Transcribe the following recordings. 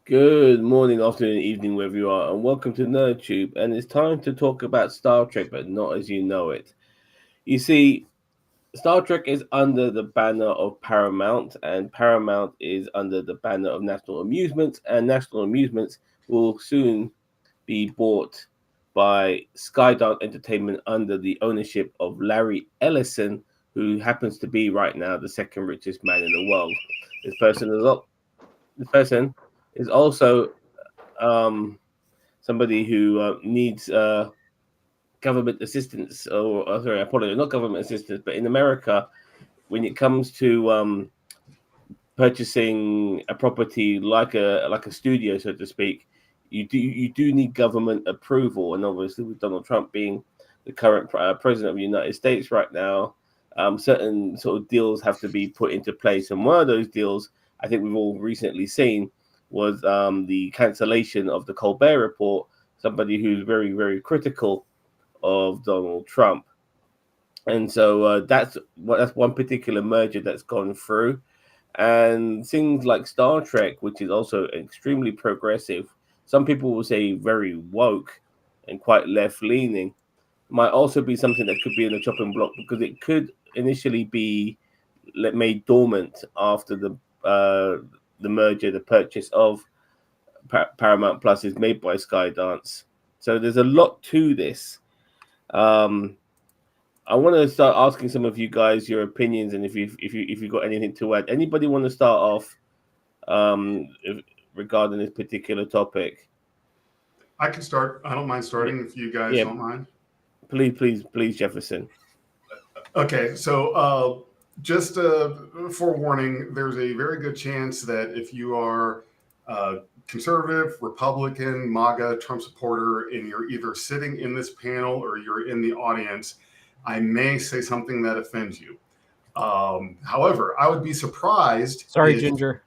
Good morning, afternoon, evening, wherever you are, and welcome to NerdTube. And it's time to talk about Star Trek, but not as you know it. You see, Star Trek is under the banner of Paramount, and Paramount is under the banner of National Amusements, and National Amusements will soon be bought by Skydance Entertainment under the ownership of Larry Ellison, who happens to be right now the second richest man in the world. This person is up. This person is also um, somebody who needs government assistance, or sorry, I apologize, not government assistance, but in America, when it comes to purchasing a property like a studio, so to speak, you do need government approval, and obviously with Donald Trump being the current president of the United States right now, certain sort of deals have to be put into place, and one of those deals I think we've all recently seen was the cancellation of the Colbert Report. Somebody who's very very critical of Donald Trump, and so that's one particular merger that's gone through, and things like Star Trek, which is also extremely progressive. Some people will say very woke and quite left leaning. Might also be something that could be in the chopping block because it could initially be made dormant after the merger, the purchase of Paramount Plus is made by Skydance. So there's a lot to this. Um, I want to start asking some of you guys your opinions, and if you got anything to add. Anybody want to start off regarding this particular topic? I can start. I don't mind starting if you guys Yeah, don't mind. please, Jefferson. Okay, so just forewarning, there's a very good chance that if you are conservative, Republican, MAGA, Trump supporter, and you're either sitting in this panel or you're in the audience, I may say something that offends you. However, I would be surprised. Sorry, Ginger.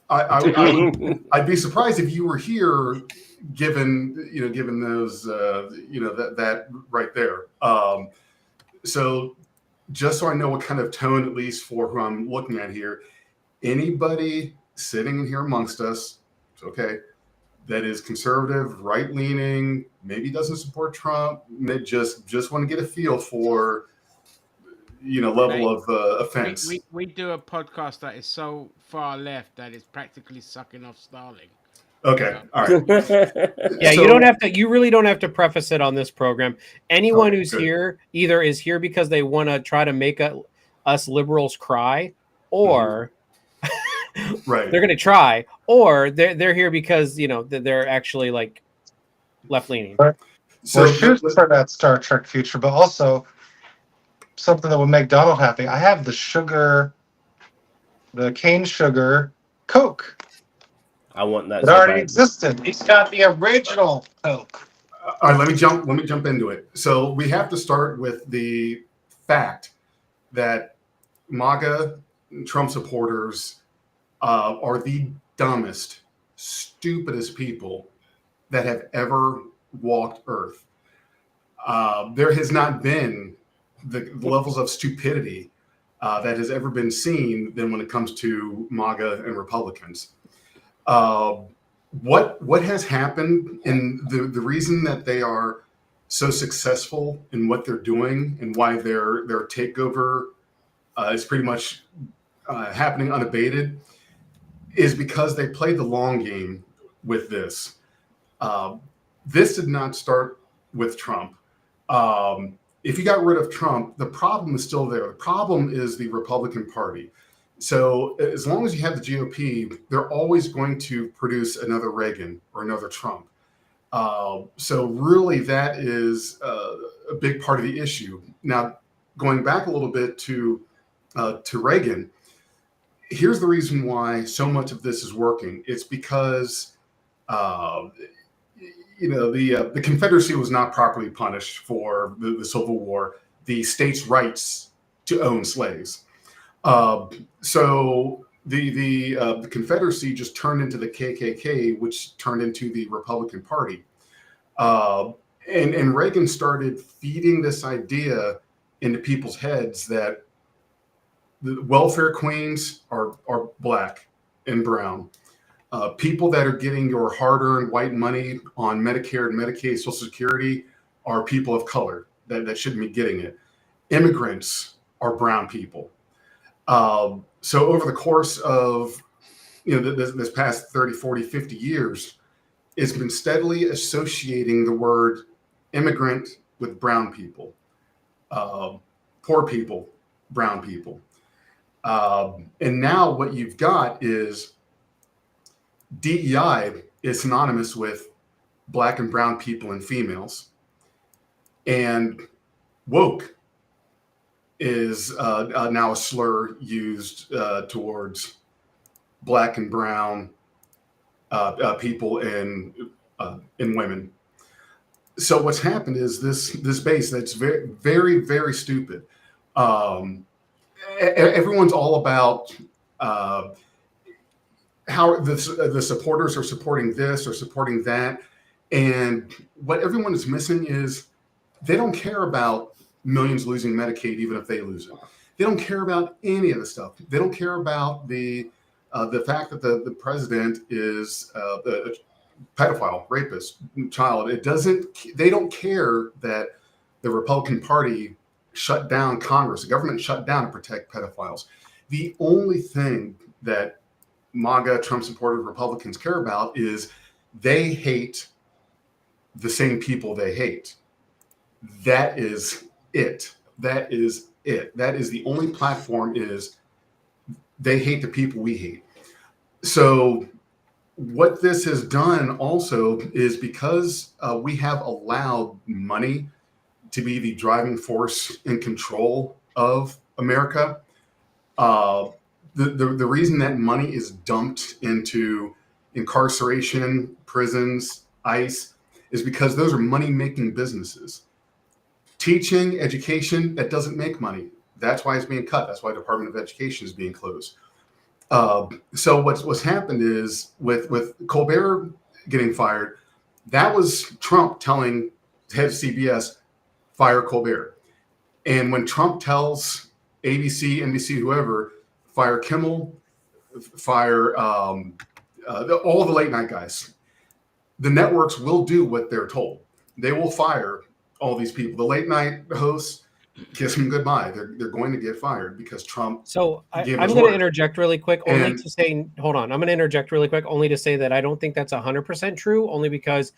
I'd be surprised if you were here, given those that right there. So just so I know what kind of tone, at least for who I'm looking at here, anybody sitting in here amongst us, okay, that is conservative, right leaning, maybe doesn't support Trump, just want to get a feel for level of offense. We do a podcast that is so far left that it's practically sucking off Starling. Okay, all right. Yeah, So- you don't have to. You really don't have to preface it on this program. Anyone Okay, who's good. here either is here because they want to try to make us liberals cry, or Right. they're going to try, or they're here because they're actually like left leaning. So We're shooting for that Star Trek future, but also something that would make Donald happy. I have the cane sugar Coke. I want that. It So already bad. existed. He's got the original Coke. all right, let me jump into it. So we have to start with the fact that MAGA Trump supporters are the dumbest, stupidest people that have ever walked Earth. There has not been the levels of stupidity that has ever been seen than when it comes to MAGA and Republicans. What has happened, and the reason that they are so successful in what they're doing and why their takeover is pretty much happening unabated is because they played the long game with this. This did not start with Trump. If you got rid of Trump, the problem is still there. The problem is the Republican Party. So as long as you have the GOP, they're always going to produce another Reagan or another Trump. So really, that is a big part of the issue. Now, going back a little bit to Reagan, here's the reason why so much of this is working. It's because the Confederacy was not properly punished for the Civil War, the states' rights to own slaves. So the Confederacy just turned into the KKK, which turned into the Republican Party. And Reagan started feeding this idea into people's heads that the welfare queens are black and brown. People that are getting your hard-earned white money on Medicare and Medicaid, Social Security, are people of color that shouldn't be getting it. Immigrants are brown people. So over the course of this past 30, 40, 50 years, it's been steadily associating the word immigrant with brown people, poor people, brown people. And now what you've got is DEI is synonymous with black and brown people and females. And woke is now a slur used towards black and brown people and women. So what's happened is this base that's very, very, very stupid. Everyone's all about how the supporters are supporting this or supporting that. And what everyone is missing is they don't care about millions losing Medicaid, even if they lose it. They don't care about any of the stuff. They don't care about the fact that the president is a pedophile, rapist, child. They don't care that the Republican Party shut down Congress. The government shut down to protect pedophiles. The only thing that MAGA, Trump supported Republicans care about is they hate the same people they hate. That is it. That is it. That is the only platform, is they hate the people we hate. So what this has done also is, because we have allowed money to be the driving force and control of America, the reason that money is dumped into incarceration, prisons, ICE, is because those are money-making businesses. Teaching, education, that doesn't make money. That's why it's being cut. That's why the Department of Education is being closed. So what's happened is with Colbert getting fired, that was Trump telling head of CBS, fire Colbert. And when Trump tells ABC, NBC, whoever, fire Kimmel, fire all the late night guys, the networks will do what they're told. They will fire all these people. The late night hosts, kiss them goodbye. They're going to get fired because Trump. So I'm going to interject really quick, only to say, hold on. I'm going to interject really quick, only to say that I don't think that's 100% true, only because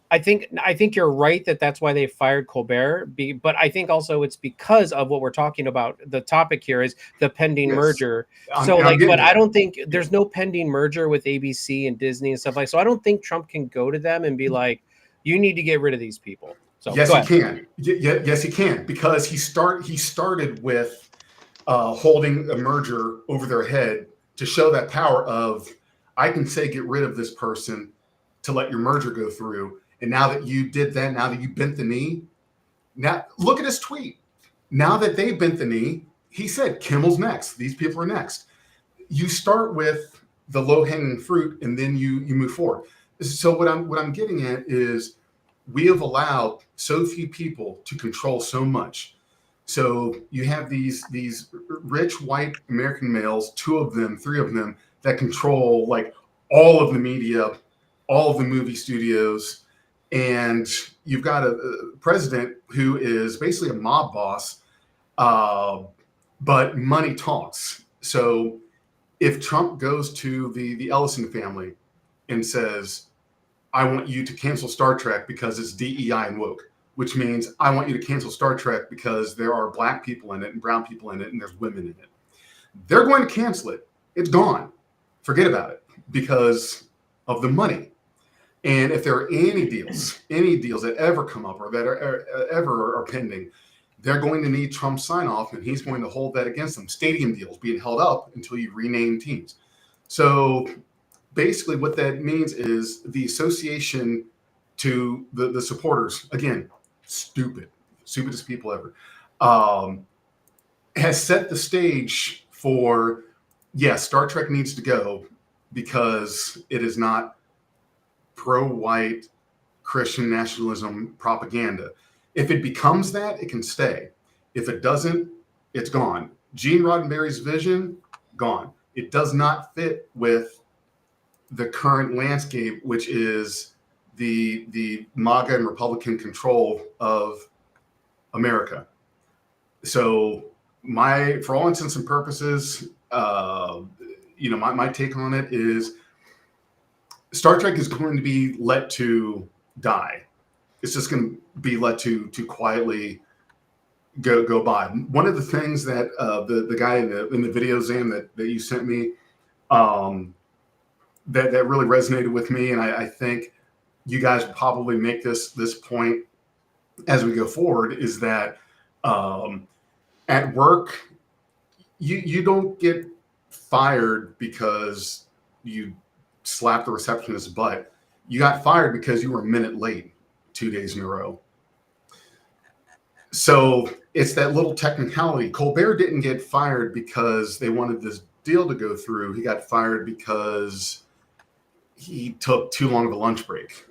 I think you're right that that's why they fired Colbert. But I think also it's because of what we're talking about. The topic here is the pending merger. But I don't think there's no pending merger with ABC and Disney and stuff like. So I don't think Trump can go to them and be like, you need to get rid of these people. So yes, he can. Yes, he can, because he started with holding a merger over their head to show that power of, I can say get rid of this person to let your merger go through. And now that you did that, now that you bent the knee, now look at his tweet. Now that they bent the knee, he said Kimmel's next. These people are next. You start with the low-hanging fruit, and then you move forward. So what I'm getting at is, we have allowed so few people to control so much. So you have these rich white American males, 2 of them, 3 of them, that control like all of the media, all of the movie studios. And you've got a president who is basically a mob boss, but money talks. So if Trump goes to the Ellison family and says, I want you to cancel Star Trek because it's DEI and woke, which means I want you to cancel Star Trek because there are black people in it and brown people in it and there's women in it. They're going to cancel it. It's gone. Forget about it because of the money. And if there are any deals that ever come up or that are pending, they're going to need Trump's sign off, and he's going to hold that against them. Stadium deals being held up until you rename teams. So basically what that means is the association to the supporters, again, stupidest people ever, has set the stage for, yes, Star Trek needs to go because it is not pro-white Christian nationalism propaganda. If it becomes that, it can stay. If it doesn't, it's gone. Gene Roddenberry's vision, gone. It does not fit with the current landscape, which is the MAGA and Republican control of America. So for all intents and purposes, my take on it is Star Trek is going to be let to die. It's just going to be let to quietly go by. One of the things that the guy in the video, Zam, that you sent me, that really resonated with me, and I think you guys will probably make this point as we go forward, is that at work you don't get fired because you slapped the receptionist's butt. You got fired because you were a minute late 2 days in a row. So it's that little technicality. Colbert didn't get fired because they wanted this deal to go through. He got fired because he took too long of a lunch break.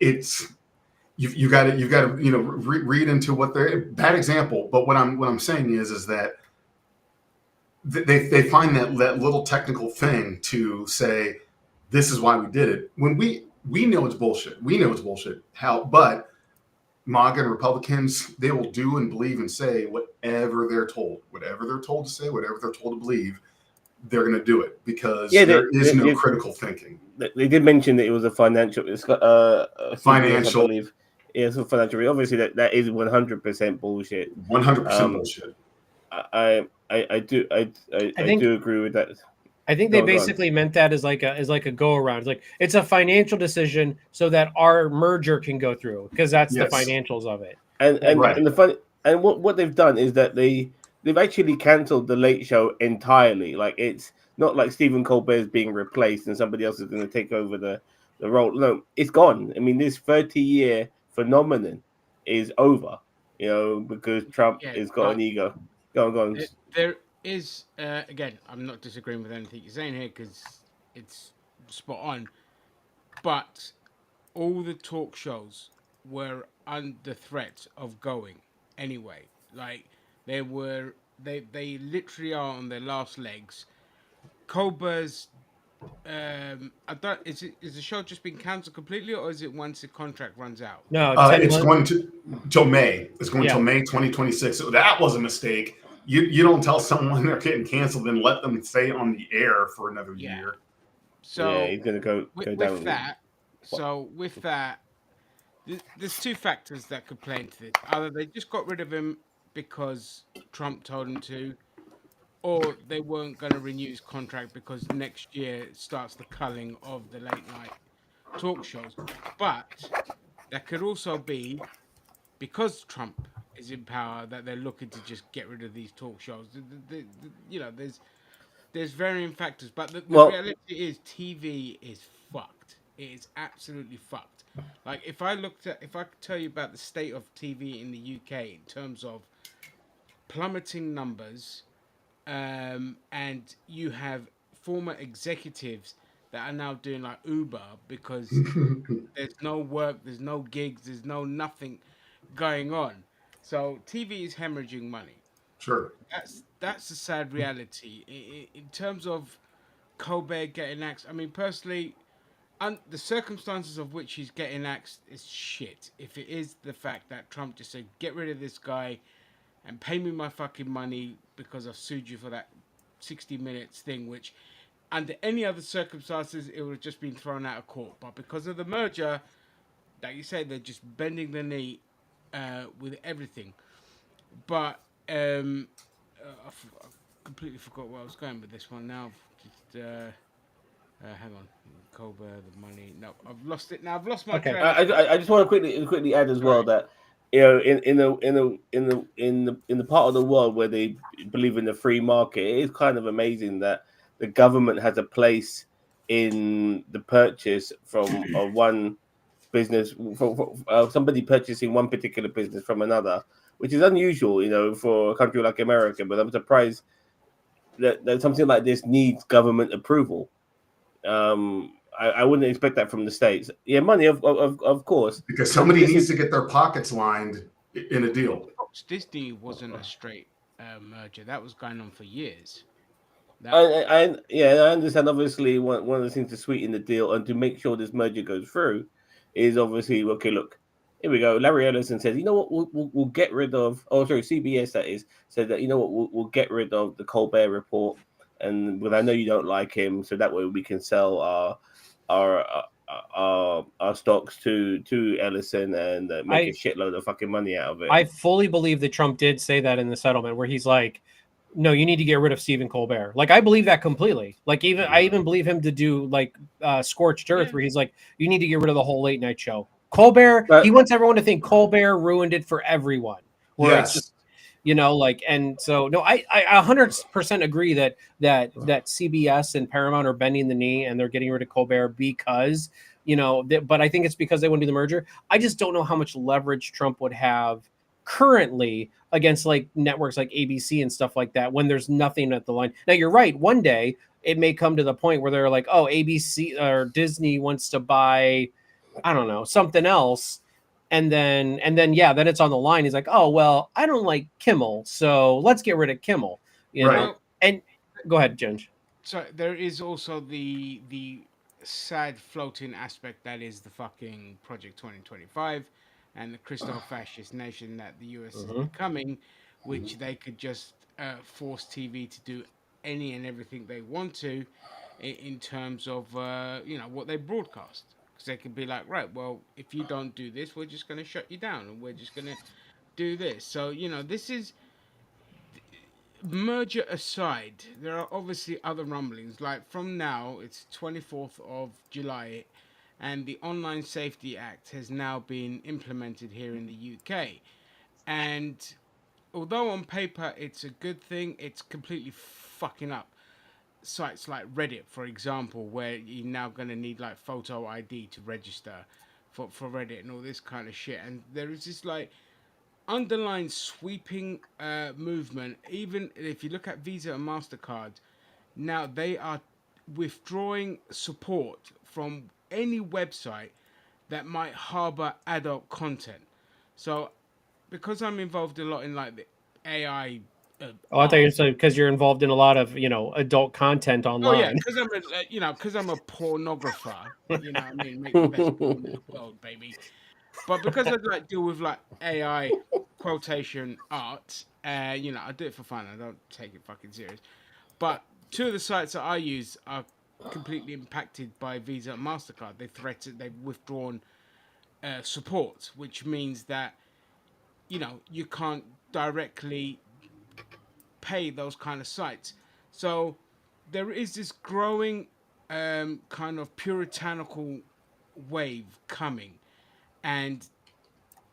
You've got to read into what they're bad example. But what I'm saying is that they find that little technical thing to say this is why we did it, when we know it's bullshit. We know it's bullshit. But MAGA and Republicans, they will do and believe and say whatever they're told to say, whatever they're told to believe. They're going to do it because there is no critical thinking. They did mention that it was a financial. It's got financial. I believe. Yeah, it's a financial. Obviously, that is 100% bullshit. 100% bullshit. I do agree with that. I think they basically meant that as like a go around. It's a financial decision so that our merger can go through, because that's the financials of it. And the fun and what they've done is that they've actually cancelled the Late Show entirely. Like, it's not like Stephen Colbert is being replaced and somebody else is going to take over the role. No, it's gone. I mean, this 30-year phenomenon is over. Because Trump has got an ego. Go on. There is again, I'm not disagreeing with anything you're saying here because it's spot on. But all the talk shows were under threat of going anyway. Like, they literally are on their last legs. Colbert's is the show just been cancelled completely, or is it once the contract runs out? No, it's going till May. It's going till May 2026. So that was a mistake. You don't tell someone they're getting canceled and let them stay on the air for another year. So he's going to go down with that. So with that, there's two factors that could play into this. Either they just got rid of him because Trump told him to, or they weren't going to renew his contract because next year starts the culling of the late night talk shows. But that could also be because Trump is in power that they're looking to just get rid of these talk shows. There's varying factors, but the reality is TV is fucked. It is absolutely fucked. Like, if I could tell you about the state of TV in the UK in terms of plummeting numbers, and you have former executives that are now doing like Uber because there's no work, there's no gigs, there's no nothing going on. So TV is hemorrhaging money. Sure. That's the sad reality. In terms of Colbert getting axed, I mean, personally, the circumstances of which he's getting axed is shit. If it is the fact that Trump just said, get rid of this guy and pay me my fucking money because I've sued you for that 60 minutes thing, which under any other circumstances, it would have just been thrown out of court. But because of the merger, like you said, they're just bending the knee with everything. But I completely forgot where I was going with this one now. Just hang on, Colbert, the money. No, I've lost it now. I've lost my. Okay. I just want to quickly add as well that in the part of the world where they believe in the free market, it is kind of amazing that the government has a place in the purchase from one business, from somebody purchasing one particular business from another, which is unusual, for a country like America. But I'm surprised that something like this needs government approval. I wouldn't expect that from the States. Yeah, money, of course. Because somebody needs to get their pockets lined in a deal. Disney wasn't a straight merger. That was going on for years. That I understand. Obviously, one of the things to sweeten the deal and to make sure this merger goes through is obviously okay. Look, here we go. Larry Ellison says, you know what, we'll get rid of. Oh, sorry, CBS that is said that you know what, we'll get rid of the Colbert Report, and but I know you don't like him, so that way we can sell our our stocks to Ellison and make a I shitload of fucking money out of it. I fully believe that Trump did say that in the settlement, where he's like, "No, you need to get rid of Stephen Colbert." Like, I believe that completely. Like, I even believe him to do like Scorched Earth, yeah. where he's like, "You need to get rid of the whole late night show." Colbert, he But wants everyone to think Colbert ruined it for everyone. Where it's just, Yes. like, and so no, I 100% agree that CBS and Paramount are bending the knee and they're getting rid of Colbert because but I think it's because they want to do the merger. I just don't know how much leverage Trump would have currently against like networks like ABC and stuff like that when there's nothing at the line. Now you're right. One day it may come to the point where they're like, oh, ABC or Disney wants to buy, I don't know, something else. And then yeah, then it's on the line. He's like, oh well, I don't like Kimmel, so let's get rid of Kimmel. Right. Well, And go ahead, Ginge. so there is also the sad floating aspect that is the fucking Project 2025 and the crystal fascist nation that the US is Mhm. becoming, which they could just force TV to do any and everything they want to in terms of what they broadcast. Because they could be like, right, well, if you don't do this, we're just going to shut you down and we're just going to do this. So this is merger aside, there are obviously other rumblings. Like from now, it's 24th of July, and the Online Safety Act has now been implemented here in the UK. And although on paper it's a good thing, it's completely fucking up sites like Reddit, for example, where you're now going to need like photo ID to register for Reddit and all this kind of shit. And there is this like underlying sweeping movement. Even if you look at Visa and MasterCard, now they are withdrawing support from any website that might harbor adult content. So, because I'm involved a lot in like the AI Oh, I thought you art. said because you're involved in a lot of adult content Oh yeah, online. because I'm a pornographer. You know what I mean? Make the best porn in the world, baby. But because I like deal with like AI quotation art, I do it for fun. I don't take it fucking serious. But two of the sites that I use are completely impacted by Visa and Mastercard. They've withdrawn support, which means that you can't directly pay those kind of sites. So there is this growing kind of puritanical wave coming, and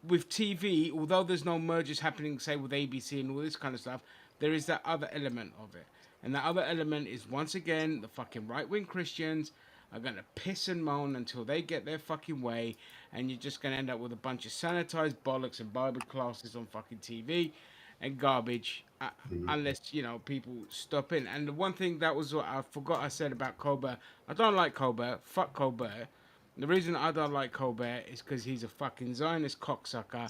with TV, although there's no mergers happening, say with ABC and all this kind of stuff, there is that other element of it. And that other element is once again the fucking right wing Christians are gonna piss and moan until they get their fucking way, and you're just gonna end up with a bunch of sanitized bollocks and Bible classes on fucking TV and garbage, unless people stop in. And the one thing that was what I forgot I said about Colbert, I don't like Colbert. Fuck Colbert. The reason I don't like Colbert is because he's a fucking Zionist cocksucker,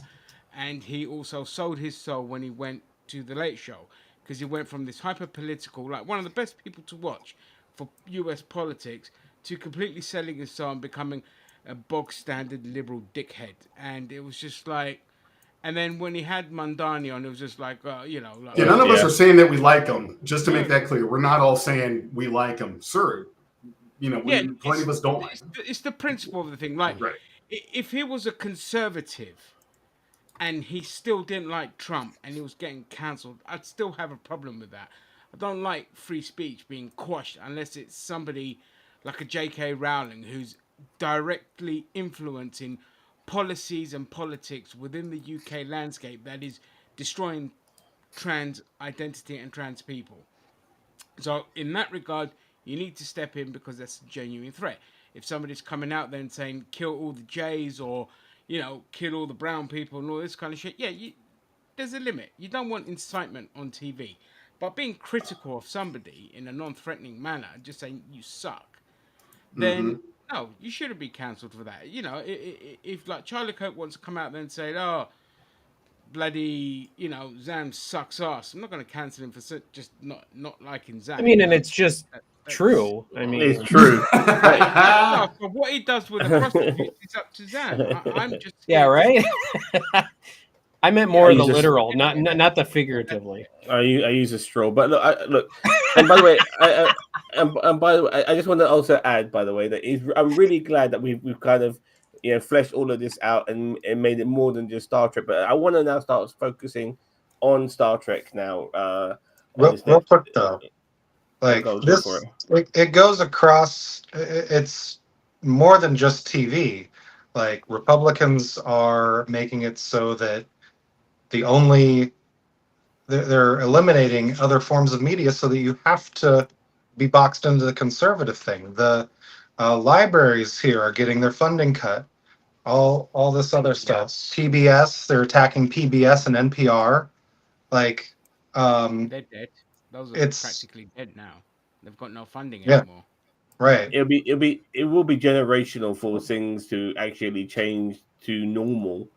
and he also sold his soul when he went to the Late Show, because he went from this hyper political, like one of the best people to watch for U.S. politics, to completely selling his soul and becoming a bog standard liberal dickhead. And it was just like, and then when he had Mandani on, it was just like, like Yeah, none of us are saying that we like them. Just to no, make that clear, we're not all saying we like them, sir. yeah, Plenty of us don't like them. it's the principle of the thing. Like, Right. if he was a conservative and he still didn't like Trump and he was getting cancelled, I'd still have a problem with that. I don't like free speech being quashed unless it's somebody like a J.K. Rowling who's directly influencing policies and politics within the UK landscape that is destroying trans identity and trans people. So in that regard, you need to step in because that's a genuine threat. If somebody's coming out then saying kill all the Jays or kill all the brown people and all this kind of shit, yeah, there's a limit. You don't want incitement on TV, but being critical of somebody in a non-threatening manner, just saying you suck, then no, you shouldn't be cancelled for that. If like Charlie Kirk wants to come out then and say, oh, bloody, Zam sucks ass. I'm not going to cancel him for just not liking Zam. I mean, and it's just That's true. I mean, It's true. no, but what he does with the prostitutes is up to Zam. I'm just yeah, scared right. I meant more I the use a- literal, not the figuratively. I use a straw, but look. And by the way, and by the way, I just want to also add, by the way, that I'm really glad that we've kind of fleshed all of this out and made it more than just Star Trek. But I want to now start focusing on Star Trek now. On this Real next, quick though, like go for it. it goes across. It's more than just TV. Like Republicans are making it so that the only they're eliminating other forms of media so that you have to be boxed into the conservative thing. The libraries here are getting their funding cut. All this other stuff. PBS, they're attacking PBS and NPR. Like, they're dead. Those are it's practically dead now. They've got no funding yeah, anymore. right. It will be generational for things to actually change to normal,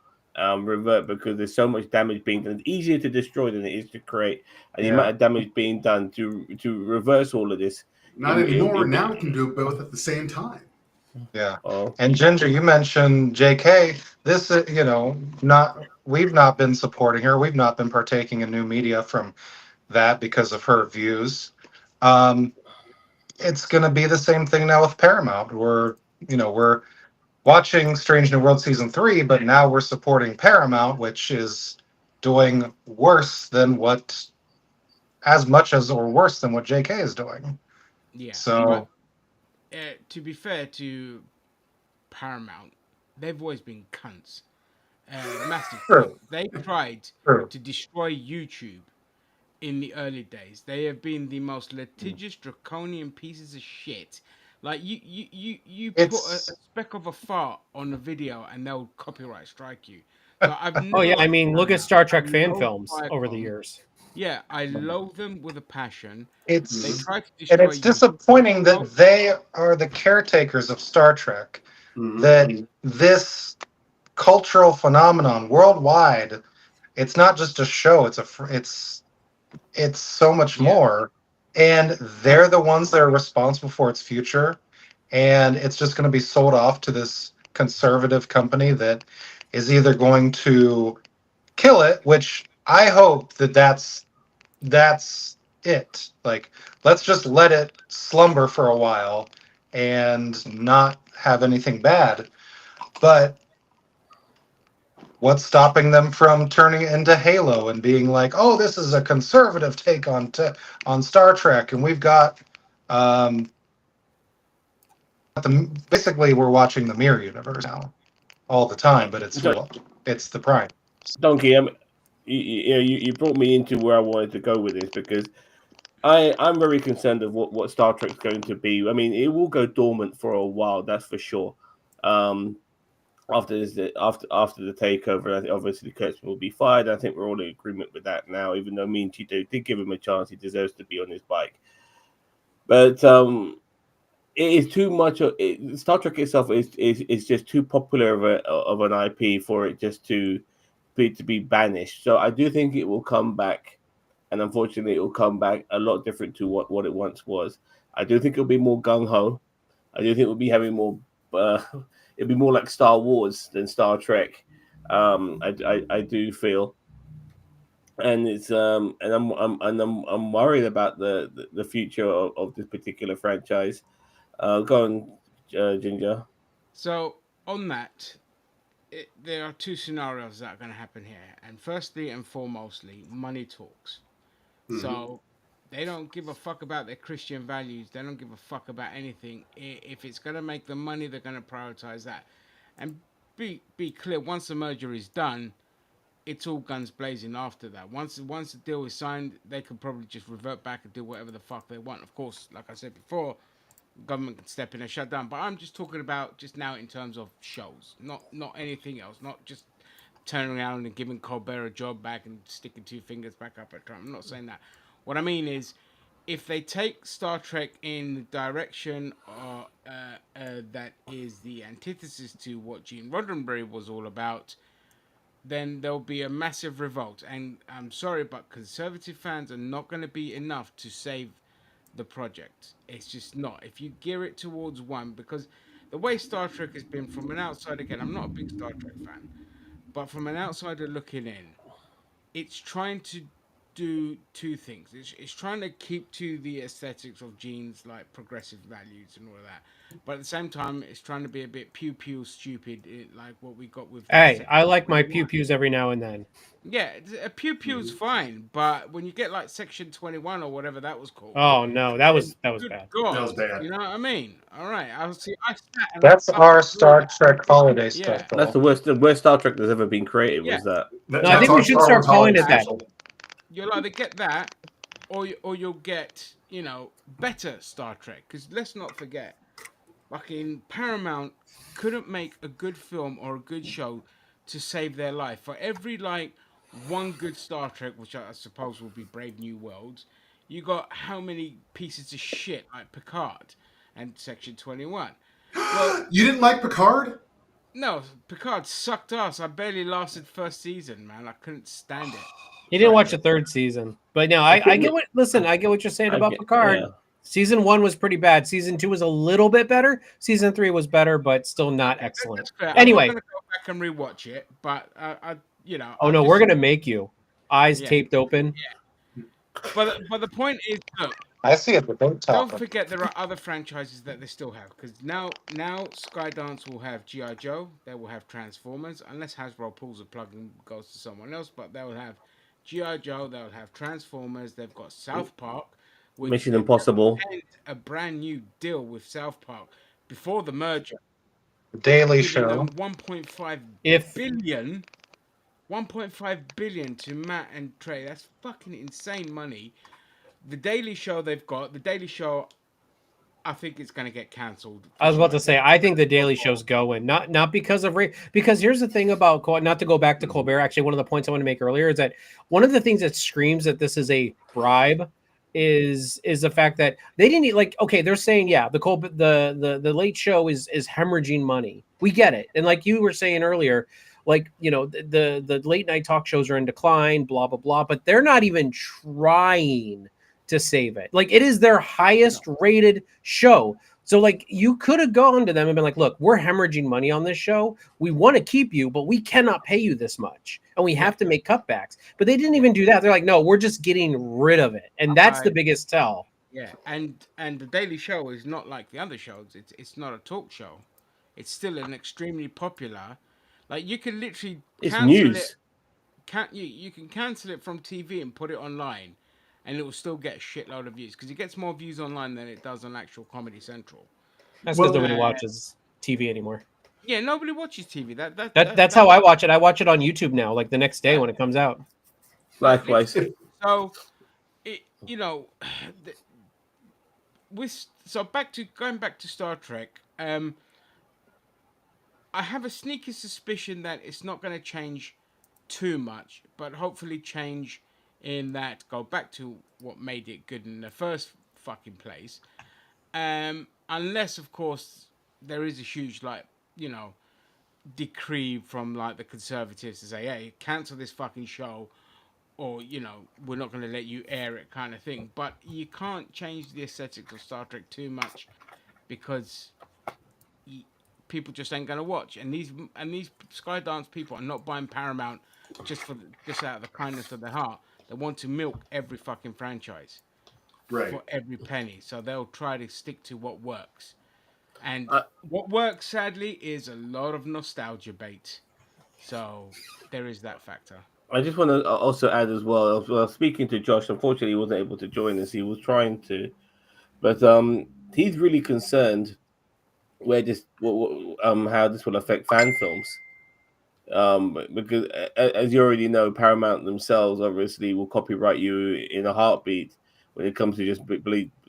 revert, because there's so much damage being done. It's easier to destroy than it is to create, and the amount of damage being done to reverse all of this. Not anymore. Now we can do both at the same time. Yeah. Oh, And Ginger, you mentioned JK. This, not we've not been supporting her. We've not been partaking in new media from that because of her views. Um, it's going to be the same thing now with Paramount. We're watching Strange New World season 3, but now we're supporting Paramount, which is doing worse than as much as or worse than what JK is doing. Yeah, but So to be fair to Paramount, they've always been cunts. Massive cunt. true, They tried true. to destroy YouTube in the early days. They have been the most litigious, draconian pieces of shit. Like you put a It's speck of a fart on a video and they'll copyright strike you. So I've Oh never yeah, I liked mean, look at Paramount. Star I Trek fan loathe films over the Viacom. years. Yeah, I loathe them with a passion. They it's tried to and destroy it's YouTube. disappointing that Both- they are the caretakers of Star Trek. That this cultural phenomenon worldwide, it's not just a show. It's so much Yeah, more, and they're the ones that are responsible for its future. And it's just going to be sold off to this conservative company that is either going to kill it, which I hope that's it. Like, let's just let it slumber for a while and not have anything bad. But what's stopping them from turning it into Halo and being like, "Oh, this is a conservative take on Star Trek," and we've got basically we're watching the Mirror Universe now all the time, but it's the Prime. Donkey, you brought me into where I wanted to go with this, because I'm very concerned of what Star Trek's going to be. I mean, it will go dormant for a while, that's for sure. Um, after the takeover, I think obviously Kurtzman will be fired. I think we're all in agreement with that now. Even though me and Tito did give him a chance, he deserves to be on his bike. But it is too much. Star Trek itself is just too popular of an IP for it just to be banished. So I do think it will come back, and unfortunately, it will come back a lot different to what it once was. I do think it'll be more gung ho. I do think we'll be having more. Uh, it'll be more like Star Wars than Star Trek. I do feel, and it's and I'm worried about the future of this particular franchise. Go on, Ginger. So on that, there are two scenarios that are going to happen here, and firstly and foremostly, money talks. So they don't give a fuck about their Christian values. They don't give a fuck about anything. If it's going to make them money, they're going to prioritize that. And be clear, once the merger is done, it's all guns blazing after that. Once the deal is signed, they could probably just revert back and do whatever the fuck they want. Of course, like I said before, government can step in and shut down. But I'm just talking about just now in terms of shows, not anything else. Not just turning around and giving Colbert a job back and sticking two fingers back up at Trump. I'm not saying that. What I mean is, if they take Star Trek in the direction that is the antithesis to what Gene Roddenberry was all about, then there'll be a massive revolt. And I'm sorry, but conservative fans are not going to be enough to save the project. It's just not. If you gear it towards one, because the way Star Trek has been from an outside, again, I'm not a big Star Trek fan, but from an outsider looking in, it's trying to do two things. It's trying to keep to the aesthetics of Gene's like progressive values and all of that, but at the same time, it's trying to be a bit pew pew stupid, like what we got with Hey, Section I like my 21. pew pews every now and then. Yeah, a pew pew's fine, but when you get like Section 21 or whatever that was called, Oh no, that then was good bad. That God, was bad. you know what I mean? All right, I see. I sat and That's I our saw Star that. Trek holiday Yeah, That's special. the worst Star Trek that's ever been created. yeah. Was that? No, I That's think we our should Star start Wars calling holiday it that. special. You'll either get that, or you'll get better Star Trek. Because let's not forget, fucking Paramount couldn't make a good film or a good show to save their life. For every like one good Star Trek, which I suppose will be Brave New Worlds, you got how many pieces of shit like Picard and Section 21. Well, You didn't like Picard? no, Picard sucked ass. I barely lasted first season, man. I couldn't stand it. He didn't Sorry, watch Joe. the third season, but no, I I think get what. Listen, I get what you're saying I about get, yeah. Picard. Season 1 was pretty bad. Season 2 was a little bit better. Season 3 was better, but still not excellent. That's fair. I'm not Anyway, gonna go back and rewatch it, but oh I no, we're just gonna make you eyes yeah. taped open. But the point is, look, I see a debate don't topic. forget there are other franchises that they still have because now Skydance will have GI Joe, they will have Transformers, unless Hasbro pulls a plug and goes to someone else, but they'll have GI Joe, they'll have Transformers, they've got South Park, which Mission they've just Impossible. signed a brand new deal with South Park before the merger, Daily giving Show. them 1.5 If billion 1.5 billion to Matt and Trey. That's fucking insane money. The Daily Show they've got. The Daily Show, I think it's going to get cancelled for I was about sure. to say, I think the Daily Show's going not because of because here's the thing about not to go back to Colbert. Actually, one of the points I want to make earlier is that one of the things that screams that this is a bribe is the fact that they didn't like. Okay, they're saying the Late Show is hemorrhaging money. We get it, and like you were saying earlier, like the late night talk shows are in decline, blah blah blah, but they're not even trying to save it. Like it is their highest rated show. So like you could have gone to them and been like, look, we're hemorrhaging money on this show. We want to keep you, but we cannot pay you this much. And we have to make cutbacks. But they didn't even do that. They're like, no, we're just getting rid of it. And that's the biggest tell. Yeah, and the Daily Show is not like the other shows. It's not a talk show. It's still an extremely popular. Like you can literally It's cancel it. news. Can't you can cancel it from TV and put it online, and it will still get a shitload of views because it gets more views online than it does on actual Comedy Central. That's because Well, nobody watches TV anymore. Yeah, nobody watches TV. That's how I watch it. I watch it on YouTube now, like the next day when it comes out. Likewise. So, going back to Star Trek. I have a sneaky suspicion that it's not going to change too much, but hopefully change in that go back to what made it good in the first fucking place. Unless, of course, there is a huge decree from like the conservatives to say, hey, cancel this fucking show, or we're not going to let you air it, kind of thing. But you can't change the aesthetics of Star Trek too much because people just ain't going to watch. And these Skydance people are not buying Paramount just out of the kindness of their heart. They want to milk every fucking franchise right. for every penny, so they'll try to stick to what works. And what works, sadly, is a lot of nostalgia bait. So there is that factor. I just want to also add as well. Speaking to Josh, unfortunately, he wasn't able to join us. He was trying to, but he's really concerned where how this will affect fan films. Because as you already know, Paramount themselves obviously will copyright you in a heartbeat when it comes to just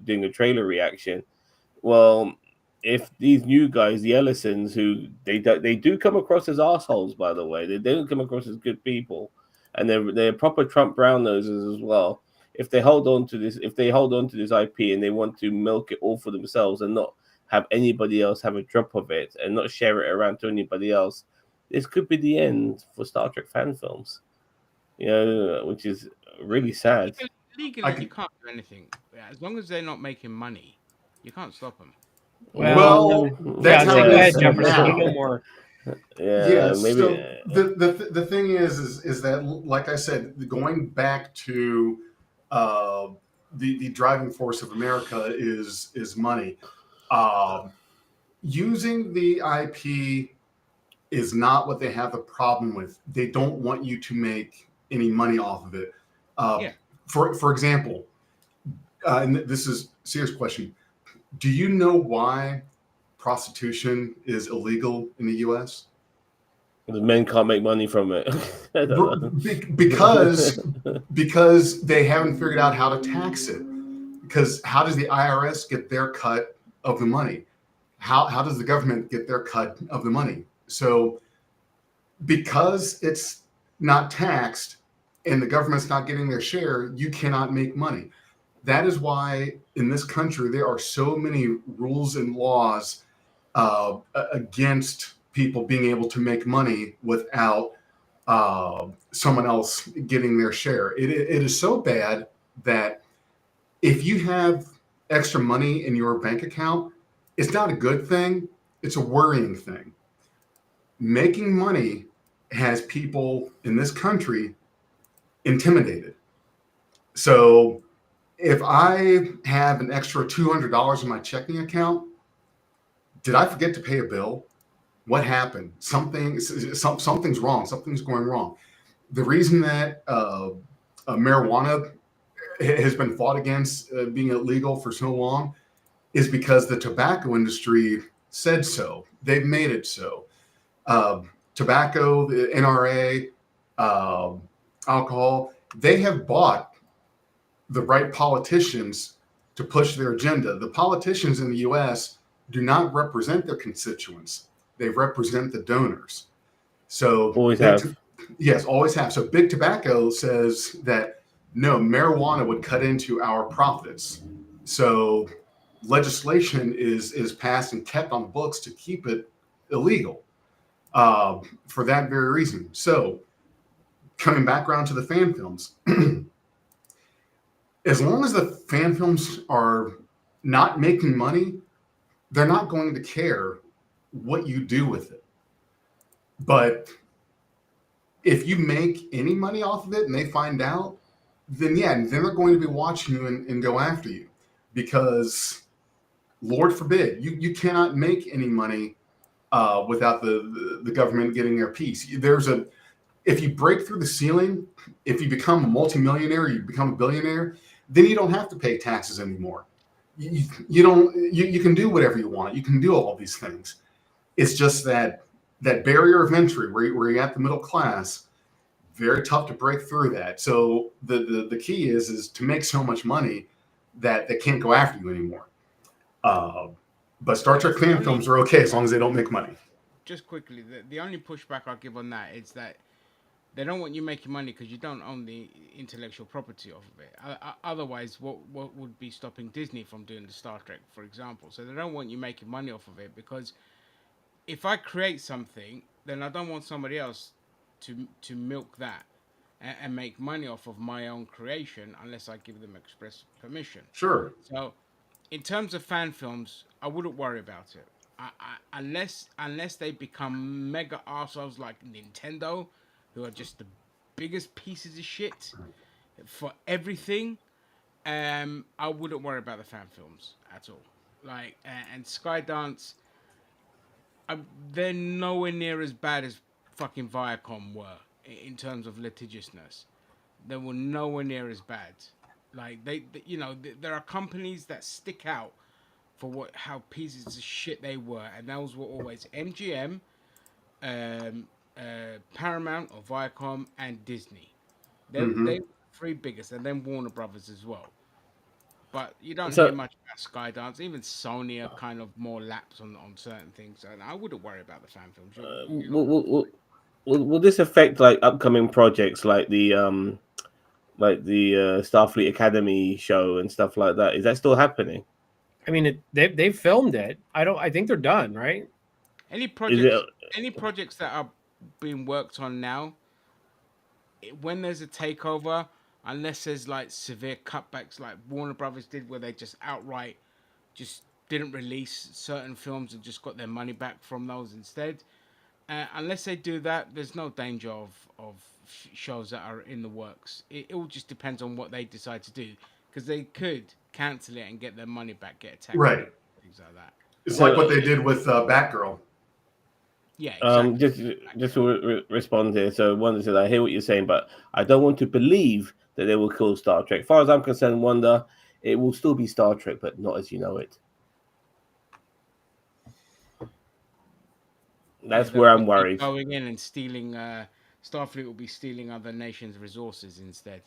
doing a trailer reaction. Well, if these new guys, the Ellisons, who they do come across as assholes, by the way, they don't come across as good people, and they're proper Trump brown noses as well. If they hold on to this, IP and they want to milk it all for themselves and not have anybody else have a drop of it and not share it around to anybody else, this could be the end for Star Trek fan films. Which is really sad. Legally, you can't do anything. As long as they're not making money, you can't stop them. Well, that's how go it ahead, is Jefferson. You now. know more. Yeah, maybe. so the thing is that, like I said, going back to the driving force of America is money. Using the IP is not what they have a problem with. They don't want you to make any money off of it. Yeah. For example, and this is a serious question. Do you know why prostitution is illegal in the U.S.? The men can't make money from it. because they haven't figured out how to tax it. Because how does the IRS get their cut of the money? How does the government get their cut of the money? So because it's not taxed and the government's not getting their share, you cannot make money. That is why in this country there are so many rules and laws against people being able to make money without someone else getting their share. It is so bad that if you have extra money in your bank account, it's not a good thing. It's a worrying thing. Making money has people in this country intimidated. So if I have an extra $200 in my checking account, did I forget to pay a bill? What happened? Something's wrong. Something's going wrong. The reason that marijuana has been fought against being illegal for so long is because the tobacco industry said so. They've made it so. Tobacco, the NRA, alcohol, they have bought the right politicians to push their agenda. The politicians in the U.S. do not represent their constituents. They represent the donors. So always have. Yes, always have. So Big Tobacco says that no, marijuana would cut into our profits. So legislation is passed and kept on the books to keep it illegal for that very reason. So coming back around to the fan films, as long as the fan films are not making money, they're not going to care what you do with it. But if you make any money off of it and they find out, then they're going to be watching you and go after you, because Lord forbid, you cannot make any money without the government getting their piece. If you break through the ceiling, if you become a multimillionaire, you become a billionaire, then you don't have to pay taxes anymore. You can do whatever you want. You can do all these things. It's just that barrier of entry where you're at the middle class, very tough to break through that. So the key is to make so much money that they can't go after you anymore. But Star Trek fan films are okay as long as they don't make money. Just quickly, the only pushback I'll give on that is that they don't want you making money because you don't own the intellectual property of it. Otherwise, what would be stopping Disney from doing the Star Trek, for example? So they don't want you making money off of it, because if I create something, then I don't want somebody else to milk that and make money off of my own creation unless I give them express permission. Sure. So in terms of fan films, I wouldn't worry about it. Unless they become mega arseholes like Nintendo, who are just the biggest pieces of shit for everything, I wouldn't worry about the fan films at all. Like, and Skydance, they're nowhere near as bad as fucking Viacom were in terms of litigiousness. They were nowhere near as bad. Like there are companies that stick out for how pieces of shit they were, and those were always MGM, Paramount or Viacom, and Disney. They were the three biggest, and then Warner Brothers as well. But you don't hear much about Skydance. Even Sony are kind of more lax on certain things, and I wouldn't worry about the fan films. Will this affect like upcoming projects like the Starfleet Academy show and stuff like that? Is that still happening? I mean, they've filmed it. I think they're done, right? Any projects that are being worked on now. When there's a takeover, unless there's like severe cutbacks like Warner Brothers did, where they just outright just didn't release certain films and just got their money back from those instead. Unless they do that, there's no danger of shows that are in the works. It all just depends on what they decide to do, because they could cancel it and get their money back, get a tax Right. break, things like that. It's like So, what they did with Batgirl. Yeah, exactly. just to respond here. So, Wanda said, "I hear what you're saying, but I don't want to believe that they will kill Star Trek. As far as I'm concerned, Wanda, it will still be Star Trek, but not as you know it. That's where I'm worried. Going in and stealing, Starfleet will be stealing other nations' resources instead.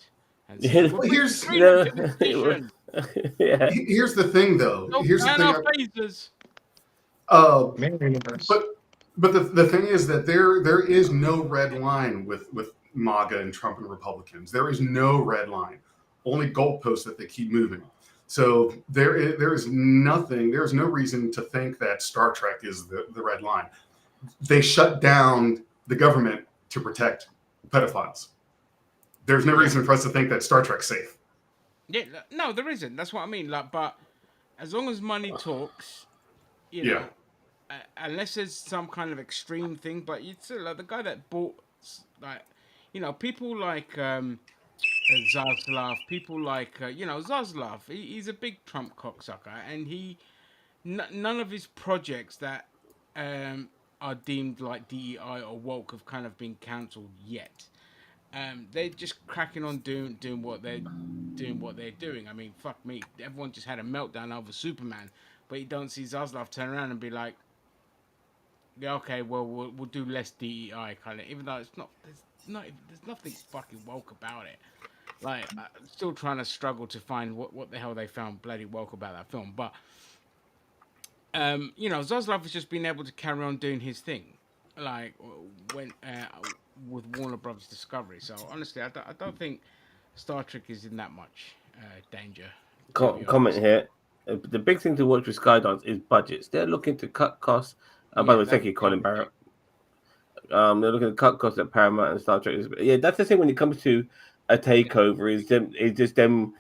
And Yeah. saying, Well, here's Yeah. here's the thing, though. Don't Here's the ban thing. our phasers. But the thing is that there is no red line with MAGA and Trump and Republicans. There is no red line, only goalposts that they keep moving. So there is nothing. There's no reason to think that Star Trek is the red line. They shut down the government to protect pedophiles. There's no reason for us to think that Star Trek's safe. Yeah, no, there isn't. That's what I mean. Like, but as long as money talks, you know, unless there's some kind of extreme thing. But you still like the guy that bought, like, you know, people like Zaslav, people like Zaslav. He's a big Trump cocksucker, and none of his projects that are deemed like DEI or woke have kind of been cancelled yet. They're just cracking on doing what they're doing. I mean, fuck me. Everyone just had a meltdown over Superman, but you don't see Zaslav turn around and be like, "Yeah, okay, well, we'll do less DEI kind of." Even though there's nothing fucking woke about it. Like, I'm still trying to struggle to find what the hell they found bloody woke about that film. But Zaslav has just been able to carry on doing his thing, like when with Warner Brothers Discovery. So honestly, I don't think Star Trek is in that much danger. Comment here. The big thing to watch with Skydance is budgets. They're looking to cut costs. By the way, thank you, Colin Barrett. They're looking to cut costs at Paramount and Star Trek. Yeah, that's the thing when it comes to a takeover. Is just them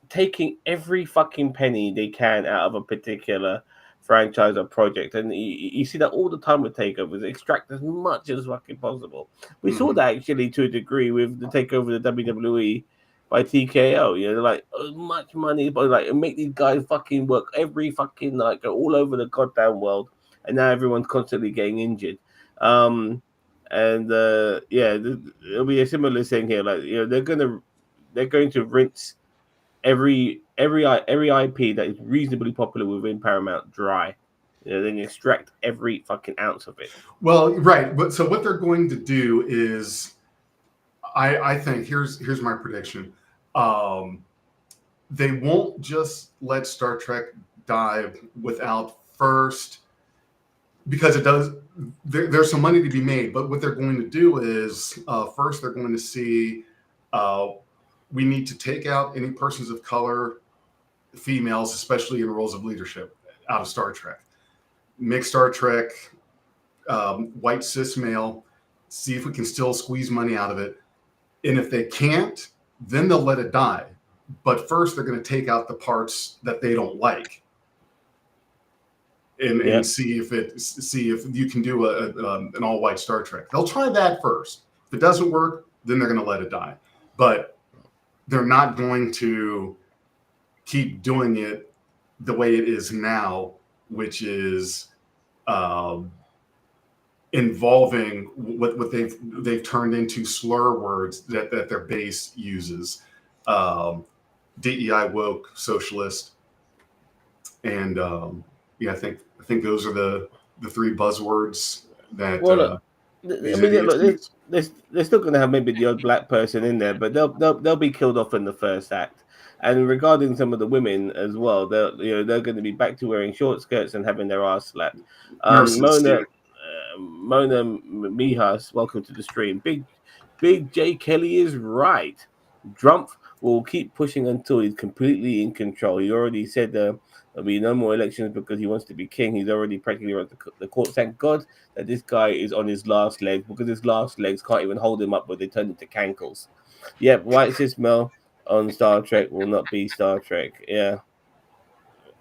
taking every fucking penny they can out of a particular franchise or project, and you see that all the time with takeovers. Extract as much as fucking possible. We saw that actually to a degree with the takeover of the WWE by TKO. You know, like as much money, but like make these guys fucking work every fucking night, go all over the goddamn world, and now everyone's constantly getting injured. It'll be a similar thing here. Like, you know, they're going to rinse every IP that is reasonably popular within Paramount dry. You know, then extract every fucking ounce of it. Well, right. But so what they're going to do is, I think here's my prediction. They won't just let Star Trek die without first, because it does. There's some money to be made. But what they're going to do is first they're going to see. We need to take out any persons of color, females, especially in roles of leadership, out of Star Trek. Make Star Trek white cis male, see if we can still squeeze money out of it. And if they can't, then they'll let it die. But first, they're going to take out the parts that they don't like, and see if you can do an all white Star Trek. They'll try that first. If it doesn't work, then they're going to let it die. But they're not going to keep doing it the way it is now, which is involving what they've turned into slur words that their base uses. DEI, woke, socialist, and I think those are the three buzzwords that. Well, they're still going to have maybe the odd black person in there, but they'll be killed off in the first act. And regarding some of the women as well, they're going to be back to wearing short skirts and having their ass slapped. Mona Mijas, welcome to the stream. Big J Kelly is right. Trump will keep pushing until he's completely in control. He already said there'll be no more elections because he wants to be king. He's already practically run the court. Thank God that this guy is on his last legs, because his last legs can't even hold him up, but they turn into cankles. Yep, white cis male on Star Trek will not be Star Trek. Yeah,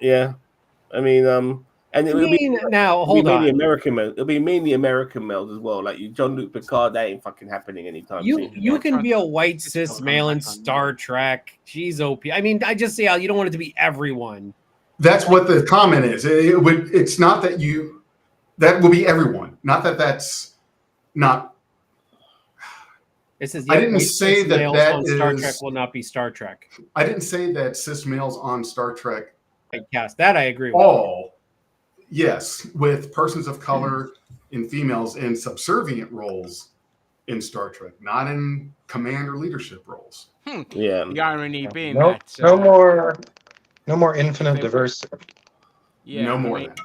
yeah. I mean, and I it'll be, mean, now it'll be hold mainly on. American males. It'll be mainly American males as well. Like Jean-Luc Picard, that ain't fucking happening anytime soon. You can be a white It's cis still male come in back on Star Trek. Jeez, OP. I mean, I just say you don't want it to be everyone. That's what the comment is. It's not that you. That will be everyone. Not that that's not. It says, I yep, didn't white say cis that males that on Star Trek is. will not be Star Trek. I didn't say that cis males on Star Trek Yes, that I agree with. all. Yes, with persons of color and females in subservient roles in Star Trek, not in command or leadership roles. Yeah. The irony being No, that no more infinite they- diversity. yeah, No I more mean, than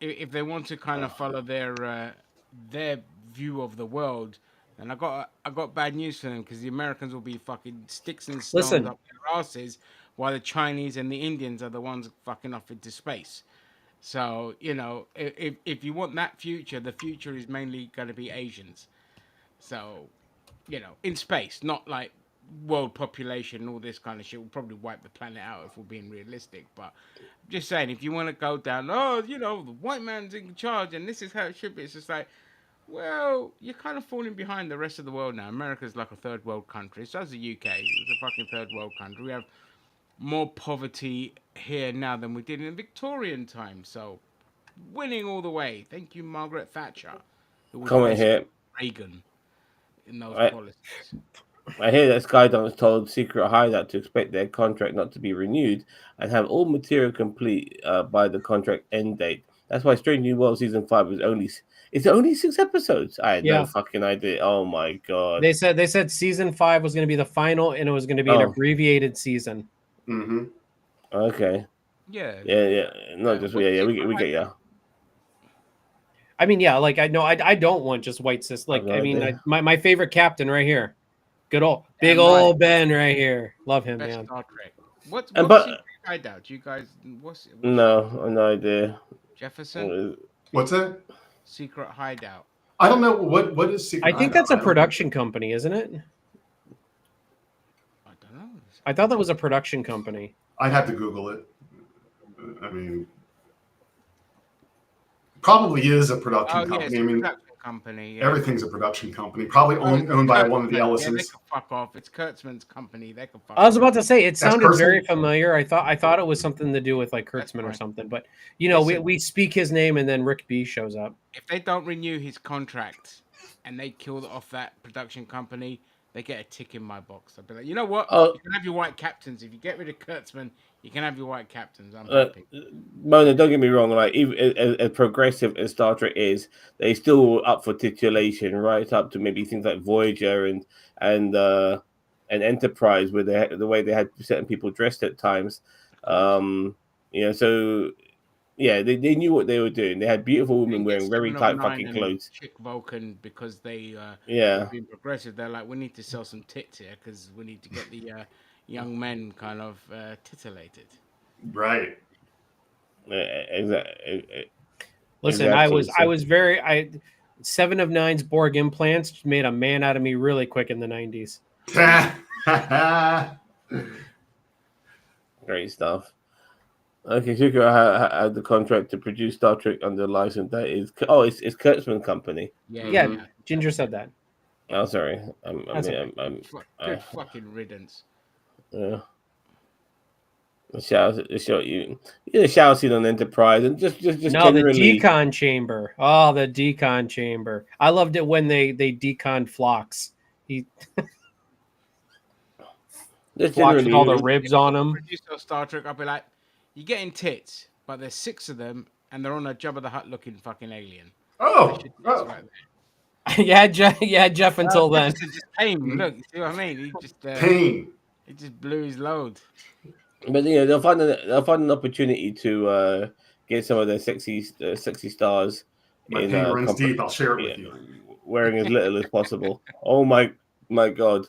that. if they want to kind of follow their view of the world, then I got bad news for them, because the Americans will be fucking sticks and stones Listen. up their asses, while the Chinese and the Indians are the ones fucking off into space. So if you want that future, the future is mainly going to be Asians. So in space, not like world population and all this kind of shit. Will probably wipe the planet out if we're being realistic. But I'm just saying, if you want to go down, the white man's in charge and this is how it should be, it's just like, well, you're kind of falling behind the rest of the world now. America's like a third world country. So is the UK. It's a fucking third world country. We have more poverty here now than we did in the Victorian time. So winning all the way. Thank you, Margaret Thatcher, who was Comment basically here. Reagan in those I, policies. I hear that Skydance told Secret Hideout to expect their contract not to be renewed and have all material complete by the contract end date. That's why Strange New World season 5 is only 6 episodes. I had no fucking idea. Oh my god. They said season 5 was going to be the final, and it was going to be an abbreviated season. Mm-hmm. Okay. Yeah. Yeah. Not just we get ya. I mean, yeah, like I don't want just white cis. Like, I mean, my favorite captain right here, good old big old Ben right here. Love him, Best man. Star Trek. What's but Secret Hideout? You guys, what's no idea. Jefferson? What's that? Secret Hideout. I don't know what is Secret. I think that's a production company, isn't it? I don't know. I thought that was a production company. I'd have to Google it. I mean, probably is a production company. It's a production company. Yeah. Everything's a production company. Probably owned by one of the Ellisons. Yeah, they can fuck off. It's Kurtzman's company. They can fuck I was off. about to say it sounded Kurtzman? very familiar. I thought it was something to do with like Kurtzman or something. But we speak his name and then Rick B shows up. If they don't renew his contract and they kill off that production company, they get a tick in my box. I'd be like, you know what? You can have your white captains. If you get rid of Kurtzman, you can have your white captains. I'm happy. Mona, don't get me wrong. Like, even as progressive as Star Trek is, they still up for titulation, right up to maybe things like Voyager and Enterprise, where the way they had certain people dressed at times. So yeah, they knew what they were doing. They had beautiful women wearing very tight fucking clothes. Chick Vulcan, because they were being progressive. They're like, we need to sell some tits here because we need to get the young men kind of titillated. Right. Exactly. Listen, exactly. I was very 7 of 9's Borg implants made a man out of me really quick in the 90s. Great stuff. Okay, Shuko had the contract to produce Star Trek under license. That is, it's Kurtzman Company. Yeah. Ginger said that. Oh, sorry. Good fucking riddance. Yeah. Shout you a shout out on Enterprise and just generally. The decon chamber. Oh, the decon chamber. I loved it when they deconned Phlox. Phlox with all the ribs on him. Producer Star Trek, I'll be like, you're getting tits, but there's 6 of them, and they're on a Jabba the Hutt looking fucking alien. Right yeah, Jeff. Until then, just pain. Look, you see what I mean? He just pain. He just blew his load. But they'll find an opportunity to get some of their sexy stars. My pain runs deep. I'll share it with you. Wearing as little as possible. Oh my god.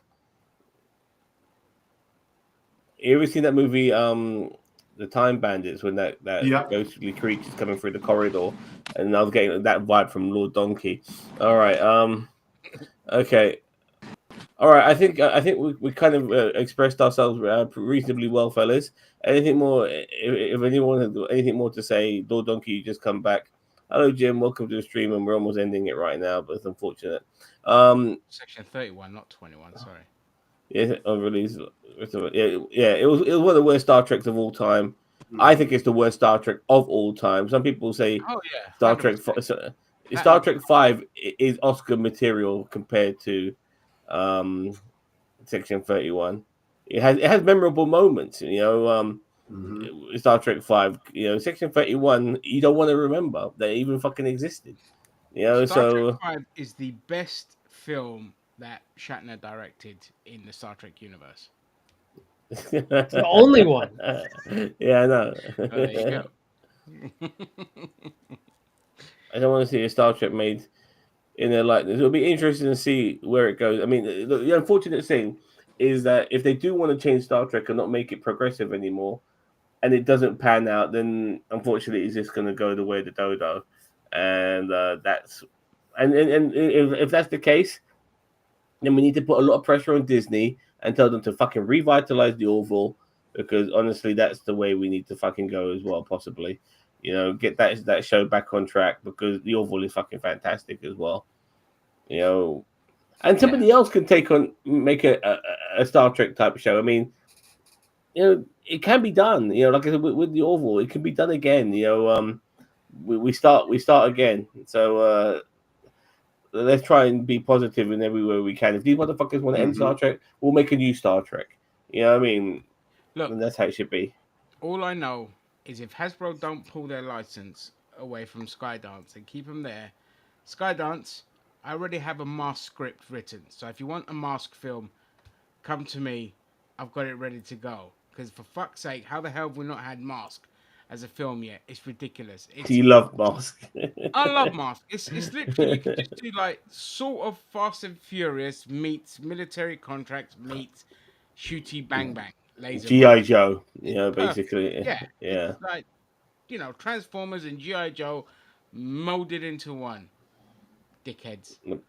You ever seen that movie, The Time Bandits, when that Yep. ghostly creature's coming through the corridor, and I was getting that vibe from Lord Donkey. All right, okay, all right. I think we kind of expressed ourselves reasonably well, fellas. Anything more? If anyone has anything more to say, Lord Donkey, you just come back. Hello, Jim. Welcome to the stream, and we're almost ending it right now, but it's unfortunate. Section 31, not 21. Sorry. Yeah, on release. Yeah. It was one of the worst Star Treks of all time. I think it's the worst Star Trek of all time. Some people say Oh yeah, Star 100%. Star Trek 5 is Oscar material compared to um, Section 31. It has memorable moments. Star Trek 5. Section 31. You don't want to remember that it even fucking existed. Star Trek So 5 is the best film that Shatner directed in the Star Trek universe. It's the only one. Yeah, I know. Oh, there you go. I don't want to see a Star Trek made in their likeness. It'll be interesting to see where it goes. I mean, the unfortunate thing is that if they do want to change Star Trek and not make it progressive anymore, and it doesn't pan out, then unfortunately it's just going to go the way of the dodo, and that's and if that's the case, then we need to put a lot of pressure on Disney and tell them to fucking revitalize the Orville, because honestly, that's the way we need to fucking go as well. Possibly, get that show back on track, because the Orville is fucking fantastic as well. And somebody else can make a Star Trek type of show. I mean, it can be done. Like I said, with the Orville, it can be done again. We start again. So let's try and be positive in everywhere we can. If these motherfuckers want to end Star Trek, we'll make a new Star Trek. You know what I mean? Look, and that's how it should be. All I know is if Hasbro don't pull their license away from Skydance and keep them there, Skydance, I already have a mask script written. So if you want a mask film, come to me. I've got it ready to go. Because for fuck's sake, how the hell have we not had Mask as a film yet? It's ridiculous. You love Mask. I love Mask. It's literally, you can just do like sort of Fast and Furious meets military contracts meets shooty bang bang laser. G.I. Joe. Perfect. Basically. Yeah. Yeah. It's like, Transformers and G.I. Joe molded into one. Dickheads. The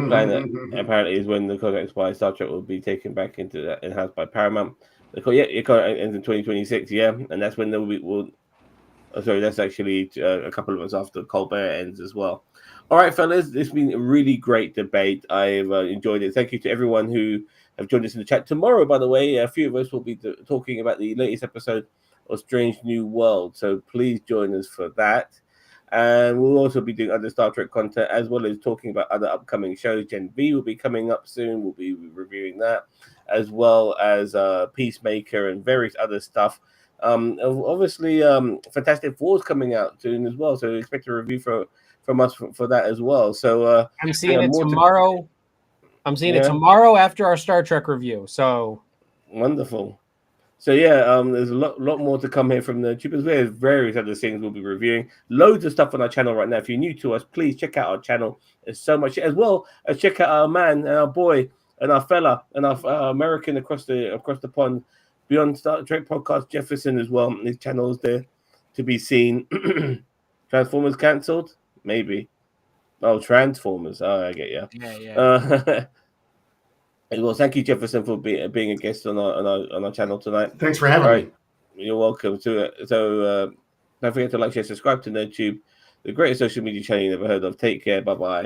plan that apparently is when the contract expires, Star Trek will be taken back into that in-house by Paramount. It ends in 2026, and that's when that's actually a couple of months after Colbert ends as well. All right, fellas, this has been a really great debate. I've enjoyed it. Thank you to everyone who have joined us in the chat. Tomorrow, by the way, a few of us will be talking about the latest episode of Strange New World, so please join us for that. And we'll also be doing other Star Trek content, as well as talking about other upcoming shows. Gen V will be coming up soon. We'll be reviewing that, as well as Peacemaker and various other stuff. Obviously, Fantastic Four is coming out soon as well, so expect a review from us for that as well. So I'm seeing it tomorrow. I'm seeing it tomorrow after our Star Trek review. So wonderful. So there's a lot more to come here from the Troopers. There's various other things we'll be reviewing. Loads of stuff on our channel right now. If you're new to us, please check out our channel. There's so much, as well as check out our man and our boy and our fella and our American across the pond, Beyond Star Trek Podcast, Jefferson as well. His channel is there to be seen. Transformers cancelled? Maybe. Oh, Transformers. Oh, I get you. Yeah. Well, thank you, Jefferson, for being a guest on our channel tonight. Thanks for having me. You're welcome to it. So don't forget to like, share, subscribe to NerdTube, the greatest social media channel you never heard of. Take care. Bye-bye.